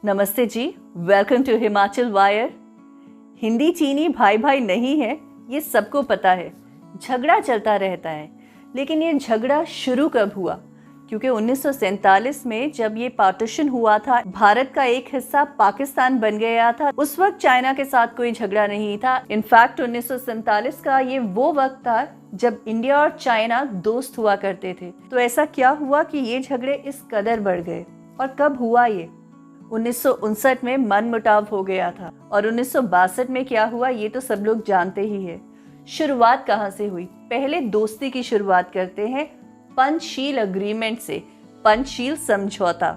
नमस्ते जी, welcome to Himachal wire. Hindi चीनी भाई भाई नहीं है, ये सबको पता है। झगड़ा चलता रहता है, लेकिन ये झगड़ा शुरू कब हुआ? क्योंकि 1947 में जब ये पार्टीशन हुआ था, भारत का एक हिस्सा पाकिस्तान बन गया था। उस वक्त चाइना के साथ कोई झगड़ा नहीं था। इनफैक्ट 1947 का ये वो वक्त था जब इंडिया और चाइना दोस्त हुआ करते थे। तो ऐसा क्या हुआ कि ये झगड़े इस कदर बढ़ गए, और कब हुआ ये? 1959 में मनमुटाव हो गया था, और 1962 में क्या हुआ ये तो सब लोग जानते ही है। शुरुआत कहाँ से हुई? पहले दोस्ती की शुरुआत करते हैं पंचशील अग्रीमेंट से, पंचशील समझौता।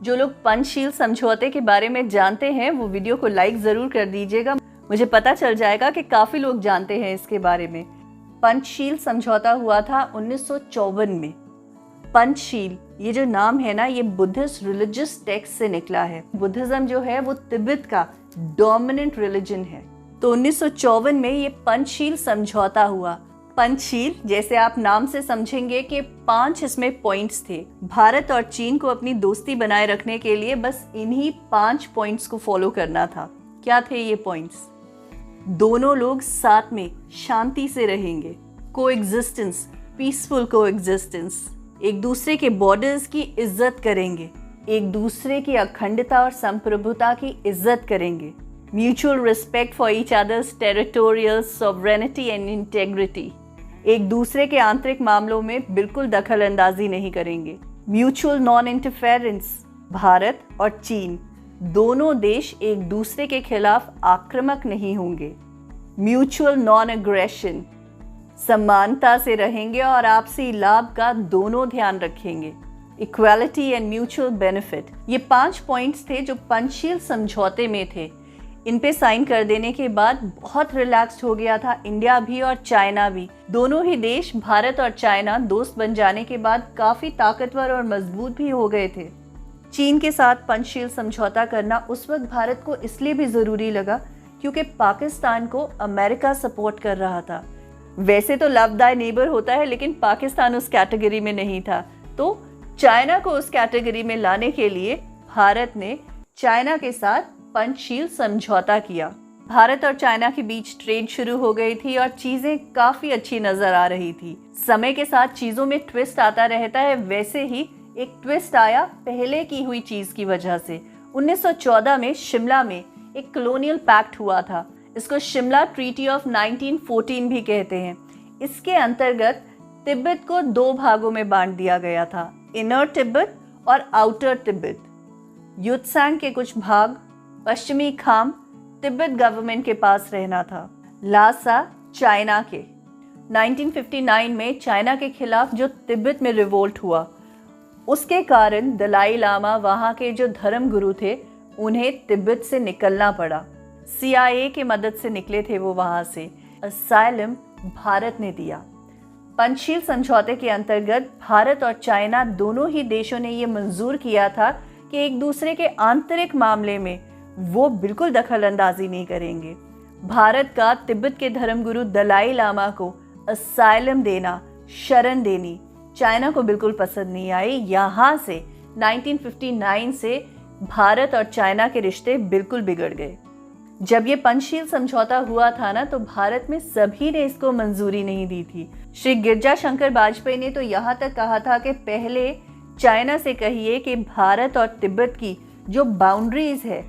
जो लोग पंचशील समझौते के बारे में जानते हैं वो वीडियो को लाइक जरूर कर दीजिएगा। मुझे पता चल जाएगा कि काफी लोग जानते हैं इसके बारे में। पंचशील समझौता हुआ था 1954 में। पंचशील ये जो नाम है ना, ये बुद्धिस्ट रिलीजियस टेक्स्ट से निकला है। बुद्धिज्म जो है वो तिब्बत का डोमिनेंट रिलीजन है। तो 1954 में ये पंचशील समझौता हुआ। पंचशील जैसे आप नाम से समझेंगे कि 5 इसमें पॉइंट्स थे। भारत और चीन को अपनी दोस्ती बनाए रखने के लिए बस इन्हीं 5 पॉइंट्स को फॉलो करना था। क्या थे ये पॉइंट्स? दोनों लोग साथ में शांति से रहेंगे, कोएग्जिस्टेंस, पीसफुल कोएग्जिस्टेंस, एक दूसरे के बॉर्डर्स की इज्जत करेंगे, एक दूसरे की अखंडता और संप्रभुता की इज्जत करेंगे, mutual respect for each others territorial sovereignty and integrity, एक दूसरे के आंतरिक मामलों में बिल्कुल दखल अंदाजी नहीं करेंगे, म्यूचुअल नॉन इंटरफेरेंस, भारत और चीन दोनों देश एक दूसरे के खिलाफ आक्रामक नहीं होंगे, म्यूचुअल नॉन एग्रेशन, समानता से रहेंगे और आपसी लाभ का दोनों ध्यान रखेंगे, इक्वालिटी एंड म्यूचुअल बेनिफिट। ये 5 पॉइंट्स थे जो पंचशील समझौते में थे। इन पे साइन कर देने के बाद बहुत रिलैक्स्ड हो गया था इंडिया भी और चाइना भी। दोनों ही देश, भारत और चाइना, दोस्त बन जाने के बाद काफी ताकतवर और मजबूत भी हो गए थे। चीन के साथ पंचशील समझौता करना उस वक्त भारत को इसलिए भी जरूरी लगा क्योंकि पाकिस्तान को अमेरिका सपोर्ट कर रहा था। वैसे तो लव दाई नेबर होता है, लेकिन पाकिस्तान उस कैटेगरी में नहीं था। तो चाइना को उस कैटेगरी में लाने के लिए भारत ने चाइना के साथ पंचशील समझौता किया। भारत और चाइना के बीच ट्रेड शुरू हो गई थी और चीजें काफी अच्छी नजर आ रही थी। समय के साथ चीजों में ट्विस्ट आता रहता है, वैसे ही एक ट्विस्ट आया पहले की हुई चीज की वजह से। 1914 में शिमला में एक कॉलोनियल पैक्ट हुआ था। इसको शिमला ट्रीटी ऑफ 1914 भी कहते हैं। इसके अंतर्गत तिब्बत को 2 भागों में बांट दिया गया था, इनर तिब्बत और आउटर तिब्बत। युत्सांग के कुछ भाग, पश्चिमी खाम, तिब्बत गवर्नमेंट के पास रहना था। लासा चाइना के 1959 में चाइना के खिलाफ जो तिब्बत में रिवोल्ट हुआ, उसके कारण दलाई लामा, वहाँ के जो धर्म गुरु थे, उन्हें तिब्बत से निकलना पड़ा। CIA के मदद से निकले थे वो वहां से। असाइलम भारत ने दिया। पंचशील समझौते के अंतर्गत भारत और चाइना दोनों ही देशों ने ये मंजूर किया था कि एक दूसरे के आंतरिक मामले में वो बिल्कुल दखल अंदाजी नहीं करेंगे। भारत का तिब्बत के धर्मगुरु दलाई लामा को असाइलम देना, शरण देनी, चाइना को बिल्कुल पसंद नहीं आई। यहाँ से 1959 से भारत और चाइना के रिश्ते बिल्कुल बिगड़ गए। जब ये पंचशील समझौता हुआ था ना, तो भारत में सभी ने इसको मंजूरी नहीं दी थी। श्री गिरजा शंकर वाजपेयी ने तो यहाँ तक कहा था कि पहले चाइना से कहिए कि भारत और तिब्बत की जो बाउंड्रीज है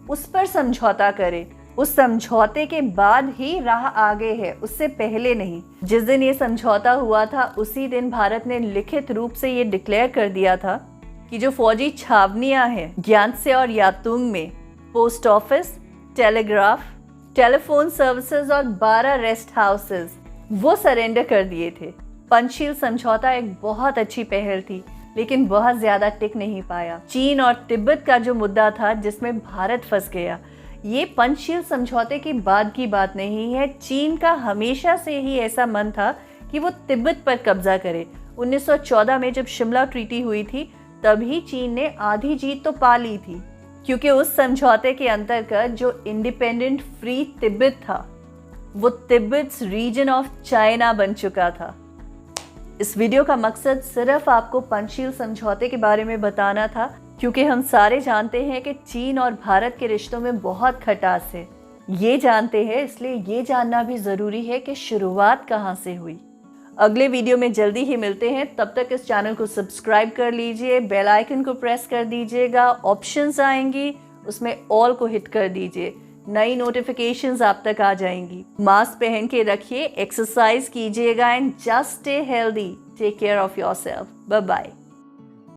उस पर समझौता करे। उस समझौते के बाद ही राह आगे है, उससे पहले नहीं। जिस दिन ये समझौता हुआ था उसी दिन भारत ने लिखित रूप से ये डिक्लेयर कर दिया था कि जो फौजी छावनियां हैं ज्ञानसे और यातुंग में, post office, telegraph, telephone services और 12 रेस्ट हाउसेस, वो सरेंडर कर दिए थे। पंचशील समझौता एक बहुत अच्छी पहल थी, लेकिन बहुत ज्यादा टिक नहीं पाया। चीन और तिब्बत का जो मुद्दा था जिसमें भारत फंस गया, ये पंचशील समझौते के बाद की बात नहीं है। चीन का हमेशा से ही ऐसा मन था कि वो तिब्बत पर कब्जा करे। 1914 में जब शिमला ट्रीटी हुई थी, तभी चीन ने आधी जीत तो पा ली थी, क्योंकि उस समझौते के अंतर्गत जो इंडिपेंडेंट फ्री तिब्बत था वो तिब्बत रीजन ऑफ चाइना बन चुका था। इस वीडियो का मकसद सिर्फ आपको पंचशील समझौते के बारे में बताना था क्योंकि हम सारे जानते हैं कि चीन और भारत के रिश्तों में बहुत खटास है। ये जानते हैं, इसलिए ये जानना भी ज़रूरी है कि शुरुआत कहाँ से हुई। अगले वीडियो में जल्दी ही मिलते हैं, तब तक इस चैनल को सब्सक्राइब कर लीजिए, बेल आइकन को प्रेस कर दीजिएगा, ऑप्शंस आएंगी उसमें ऑल को हिट कर दीजिए, नई नोटिफिकेशंस आप तक आ जाएंगी। मास्क पहन के रखिए, एक्सरसाइज कीजिएगा and just stay healthy. Take care of yourself. Bye bye.